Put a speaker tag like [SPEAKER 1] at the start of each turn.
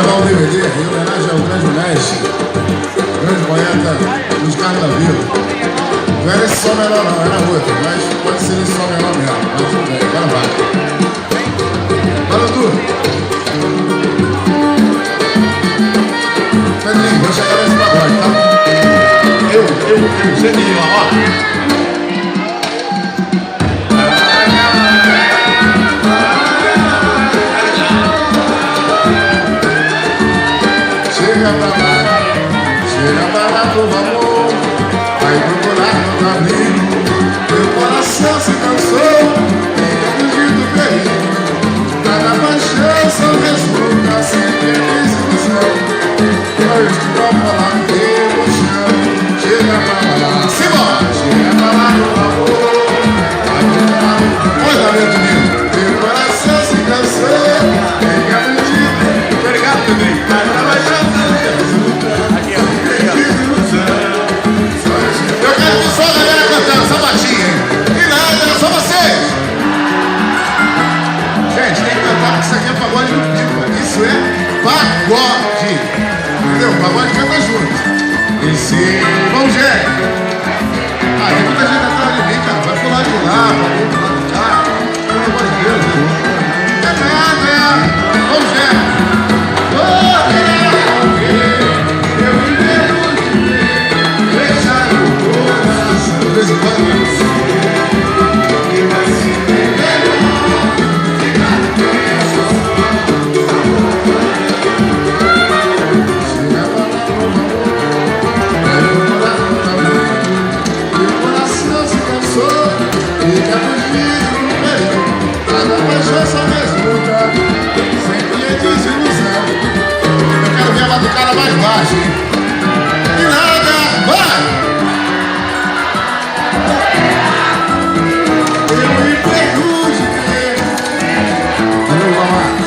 [SPEAKER 1] gravar um DVD em homenagem ao grande mestre, grande poeta Luiz Carlos da Vila. Não era esse Sol Menor não, era outro, mas pode ser esse Sol Menor mesmo. Mas tudo bem, agora vai. Fala, Du. Pedrinho, vou chegar nesse pagode, tá? Você me ó. Chega pra lá do amor, vai procurar no caminho. Meu coração se cansou, fica fugindo perigo. Cada paixão só resulta sempre em desilusão. Eu estou a falar que eu chamo. Chega pra lá, simbora! Chega pra lá do amor, vai procurar no caminho. Oi, Davi Domingo. Meu coração se cansou, fica fugindo. Obrigado, Pedrinho. Cada paixão só resulta. Eu quero que só a galera cantando essa batinha, hein? E nada, só vocês! Gente, tem que cantar porque isso aqui é pagode do Pipa. Isso é pagode. Entendeu? Pagode canta junto. E sim, vamos, gente! Ah, tem muita gente atrás de mim, cara. Vai pular de lá, vai pular de cá. Pelo amor de Deus, né? É nada, vamos, gente! Do cara mais baixo, hein? E nada, vai! Eu me pergunto de quê? Alô, Mamato.